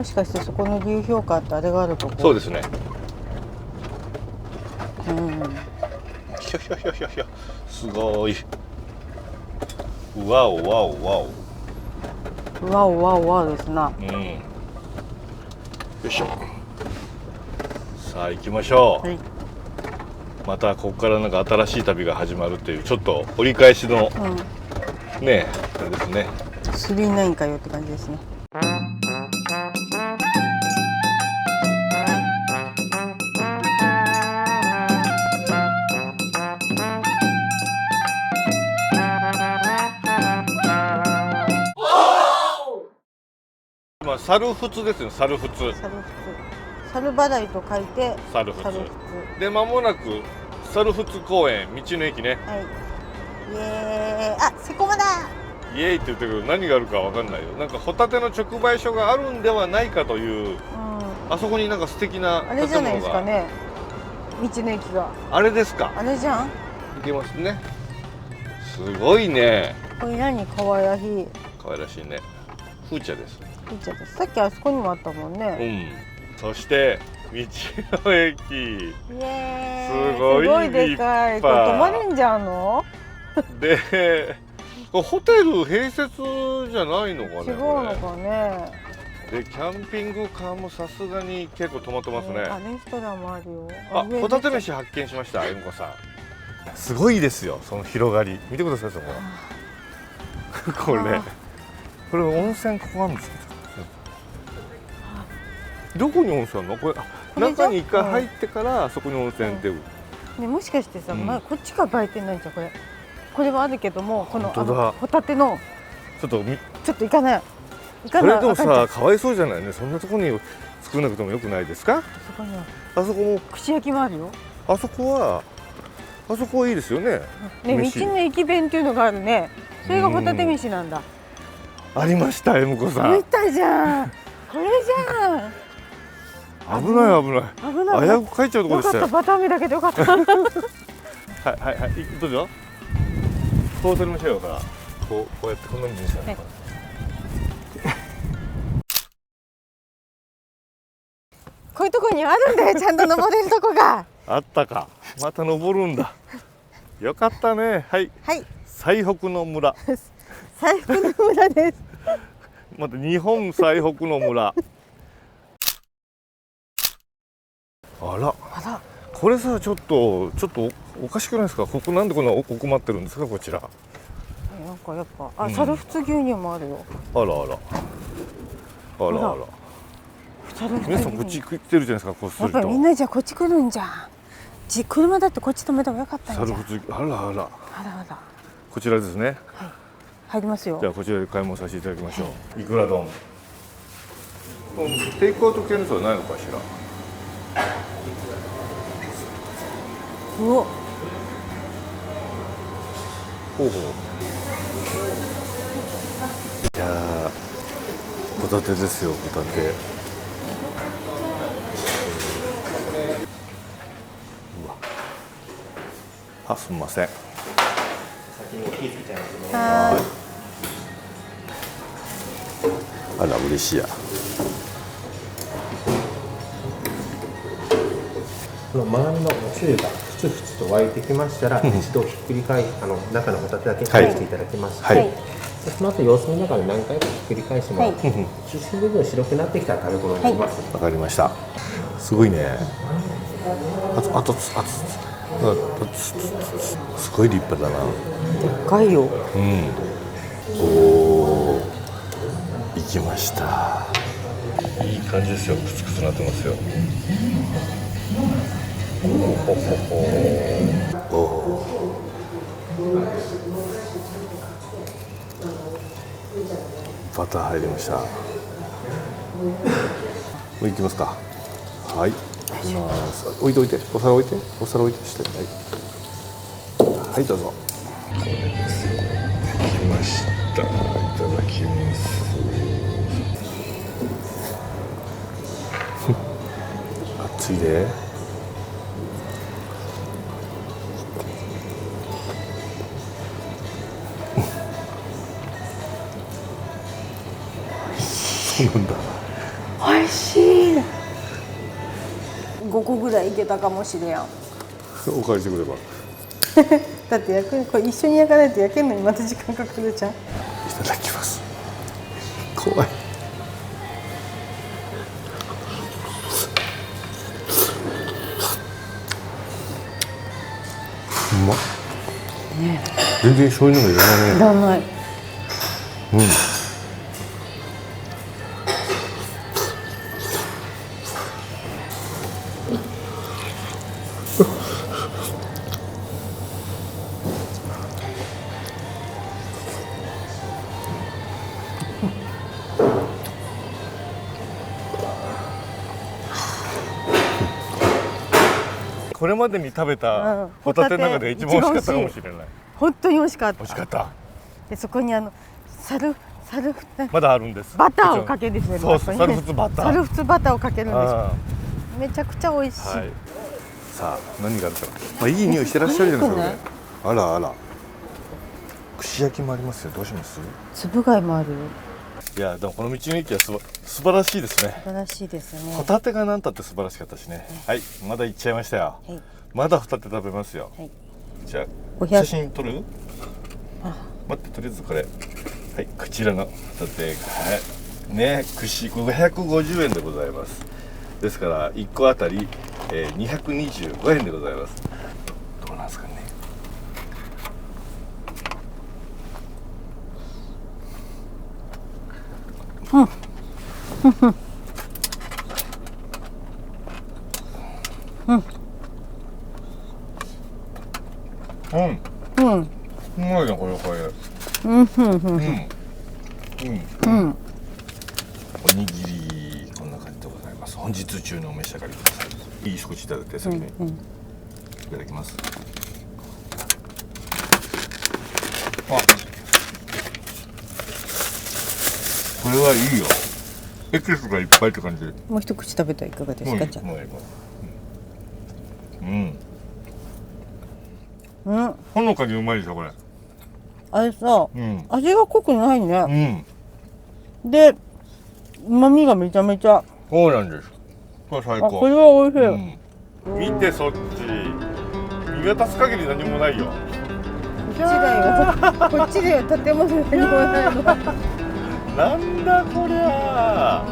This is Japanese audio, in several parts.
もしかしてそこの流氷館ってあれがあるとこ？そうですね。うん。ひょひょひょひょひょ、すごい。わおわおわお。わおわおわおですな。うん。よいしょ。さあ行きましょう。はい。またここからなんか新しい旅が始まるっていうちょっと折り返しのねあれですね。39かよって感じですね。今猿払ですね。猿払。猿払。猿払いと書いて猿払猿払。で間もなく猿払公園道の駅ね。はい。イエーイ。あ、セコマだ。イエーイって言ってるけど何があるかわかんないよ。なんかホタテの直売所があるんではないかという、あそこになんか素敵なあれじゃないですかね。道の駅が。あれですか。あれじゃん。行けますね。すごいね。これ何、かわいらしい。可愛らしいね。フーチャです。いっちゃった。さっきあそこにもあったもんうね。ん。そして道の駅。イエーイ。すごいすごいでかい。これ泊まれんじゃんの？で、ホテル併設じゃないのかね。違うのかね。で、キャンピングカーもさすがに結構止まってますね。あ、レストランもあるよ。あ、ホタテ飯発見しました、えむこさん。すごいですよ、その広がり。見てください、そこ。これ温泉ここあるんですけど。どこに温泉あるの？これ中に一回入ってからそこに温泉出る。ね、もしかしてさ、まあこっちが売店なんじゃこれ。これはあるけども、このホタテのちょっと行かない。これでもさ、かわいそうじゃないね。そんなところに作らなくてもよくないですか？そこにはあそこも串焼きもあるよ。あそこはいいですよね。ね、道の駅弁っていうのがあるね。それがホタテ飯なんだ。ありました、えむこさん。見たじゃん。これじゃん。危ない危ない。危うく帰っちゃうところでしたよ。よかった、バター目だけでよかった。はいはいはい。どうぞ。こう取りましょうよ。からこうやってこんなにしたら。こういうとこにあるんだよ、ちゃんと登れるとこが。あったか。また登るんだ。よかったね。はい。はい。最北の村。最北の村です。また日本最北の村。あら。これさ、ちょっとおかしくないですか。ここなんでこんな奥まってるんですか、こちら。なんかやっぱ猿払牛乳もあるよ。あらあら。あらあら。皆さんこっち来てるじゃないですか、こっそりと。やっぱりみんなじゃあこっち来るんじゃん。車だってこっち止めた方がよかったんじゃん。猿払、あらあら。あらあら。こちらですね。はい。入りますよ。じゃあこちらで買い物させていただきましょう。いくら丼。テイクアウト系のやつはないのかしら。うお。ほうほう。いやー、ホタテですよ、ホタテ。うわ。あ、すみません。はい。あら、嬉しいや。この周りのおつゆがふつふつと沸いてきましたら、一度ひっくり返し、中のホタテだけ返していただきまして、はい。その後様子見ながら何回かひっくり返してもらって、中心部分白くなってきたら食べ頃になります。わかりました。すごいね。あとすごい立派だな。でっかいよ。うん。おお。行きました。いい感じですよ。クツクツなってますよ。おお。バター入りました。もう行きますか。はい。行きます。置いてお皿置いてしてはい、どうぞ。これですよ。来ました。いただきます。熱いで。そうなんだ。美味しいな。5個ぐらいいけたかもしれん。お借りしてくれば。だって焼くこれ一緒に焼かないと焼けるのにまた時間かかるじゃん。いただきます。怖い。うまっ。ね全然醤油のもいらないいね。らない。これまでに食べたホタテの中で一番美味しかったかもしれない。本当に美味しかった。美味しかった。でそこにサルまだあるんです。バターをかけるんですね。そう、サルフツバター。サルフツバターをかけるんですよ。めちゃくちゃ美味しい。はい。さあ何があるかな。まあいい匂いしてらっしゃるじゃないですか。これあらあら。串焼きもありますよ。どうします？つぶ貝もあるよ。いやでもこの道の駅は素晴らしいですね。素晴らしいですね。ホタテが何たって素晴らしかったしね。はい、まだ行っちゃいましたよ。はい。まだホタテ食べますよ。はい。じゃあ500写真撮る？待ってとりあえずこれ。はい、こちらのホタテはいね串550円でございます。ですから1個あたり、225円でございます。どうなんですかね。うまいなこれ。おにぎりこんな感じでございます。本日中にお召し上がりください。いい少しいただいて先に、いただきます。あ、これはいいよ。エキスがいっぱいって感じで。もう一口食べたらいかがですか？じゃあ。ほのかにうまいでしょこれ。あれさ、味が濃くないね。で、旨味がめちゃめちゃ。そうなんです。これ最高。これは美味しい。見てそっち。見渡す限り何もないよ。こっちだよ。こっちだよ。建物何もないの。なんだこりゃ。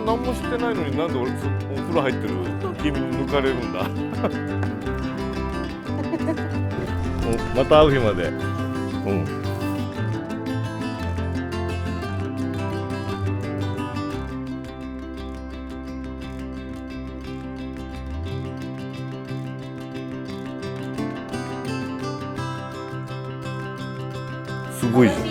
何もしてないのになんで俺お風呂入ってる君に抜かれるんだ。また会う日まで。すごいじゃん。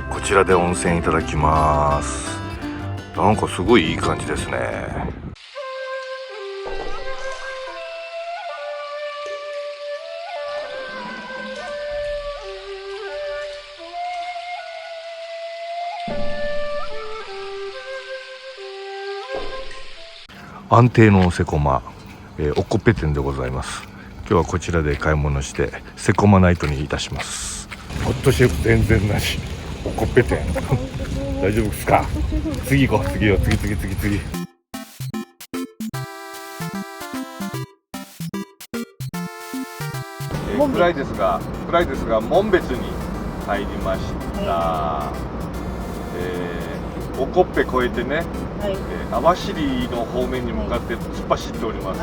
こちらで温泉いただきます。なんかすごいいい感じですね。安定のセコマ、おこっぺ店でございます。今日はこちらで買い物してセコマナイトにいたします。ホットシェフ全然なし。おこっぺ店大丈夫ですか？次行こう。次よ。次。暗いですが紋別に入りました。おこっぺ越えてね、網走の方面に向かって突っ走っております。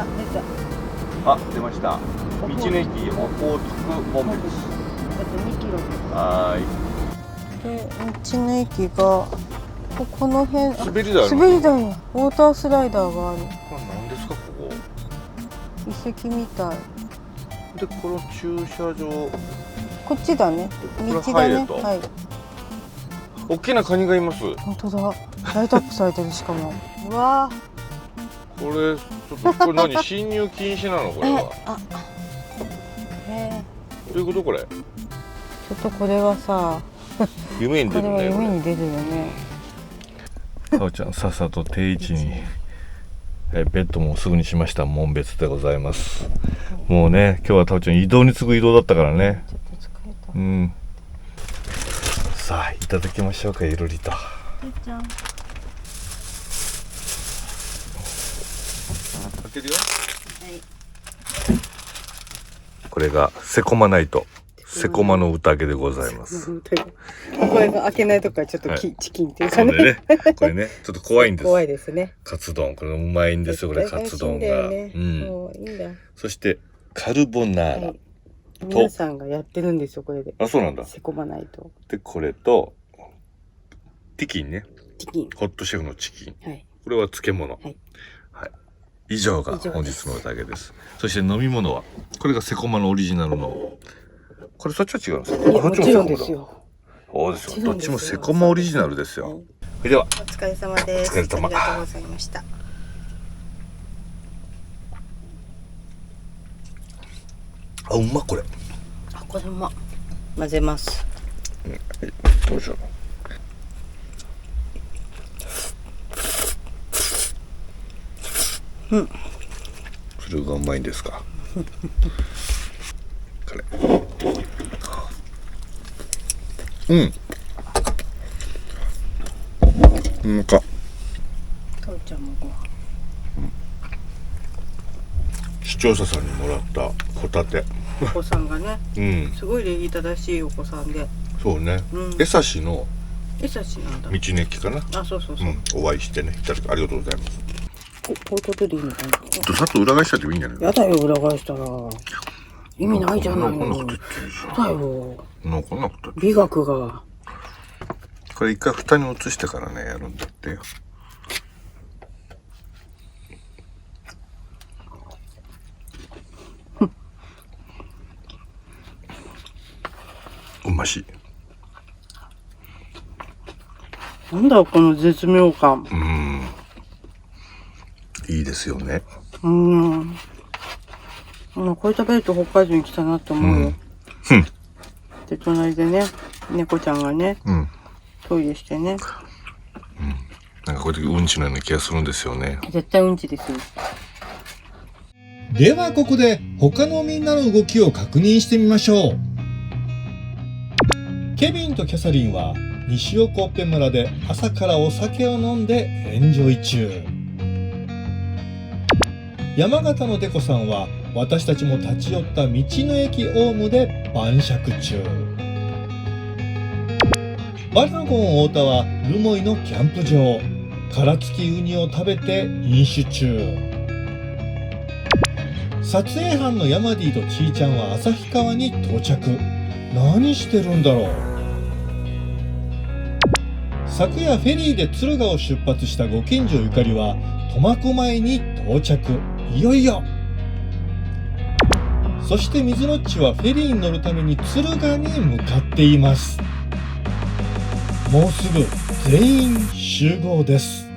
出ました。道の駅オホーツク紋別。2キロ。はい。で道の駅がこの辺。滑り台。滑り台や。ウォータースライダーがある。これ何ですかここ？遺跡みたい。でこの駐車場こっちだね。道これだね。入れとはい。大きなカニがいます。本当だ。ライトアップされてるしかも。うわこれちょっとこれ何侵入禁止なのこれは。あ、どういうことこれ？ちょっとこれはさ、夢にこれは出るね。夢に出るよね。かおちゃんさっさと定位置に。ベッドもすぐにしました。紋別でございます。もうね、今日はたおちゃん移動に次ぐ移動だったからね。ちょっと疲れた。うん。さあいただきましょうか、ゆるりと。じゃん。開けるよ。はい。これがセコマナイト、セコマの宴でございます。これが開けないとかちょっとチキンっていうかね。ね、これね、ちょっと怖いんです。怖いですね。カツ丼、これうまいんですよ、これカツ丼が。もういいんだ。そしてカルボナーラ。皆さんがやってるんですよ、これで。あ、そうなんだ。セコマないと。で、これとチキンね。チキン。ホットシェフのチキン。はい。これは漬物。はい。はい。以上が本日の宴です。そして飲み物はこれがセコマのオリジナルの。これそっちは違うんですか？もちろんですよ。そうですよ。どっちもセコマオリジナルですよ。では、お疲れ様です。お疲れ様。ありがとうございました。あ、うまこれ。あ、これうま。混ぜます。どうしよう。うん。それがうまいんですか。これ。うん。なんか。父ちゃんもご飯。視聴者さんにもらったホタテ。お子さんがね。うん。すごい礼儀正しいお子さんで。そうね。うん。江差の。江差なんだ。道の駅かな。あ、そうそうそう。お会いしてね、いただきありがとうございます。こういうことでいいのかな。さっと裏返しちゃってもいいんじゃない？やだよ、裏返したら。意味ないじゃないの。こんなこと言ってるじゃん。だよ。こんなこと。美学が。これ一回蓋に移してからね、やるんだってよ。うましい。なんだこの絶妙感。いいですよね。これ食べると北海道に来たなって思うよ。で、隣でね、猫ちゃんがね、トイレしてね。なんかこういう時うんちのような気がするんですよね。絶対うんちですよ。ではここで他のみんなの動きを確認してみましょう。ケビンとキャサリンは西横っぺ村で朝からお酒を飲んでエンジョイ中。山形のデコさんは私たちも立ち寄った道の駅オウムで晩酌中。バナゴン太田は留萌のキャンプ場、殻付きウニを食べて飲酒中。撮影班のヤマディとちーちゃんは旭川に到着。何してるんだろう。昨夜フェリーで敦賀を出発したご近所ゆかりは苫小牧に到着。いよいよ。そして水のっちはフェリーに乗るために敦賀に向かっています。もうすぐ全員集合です。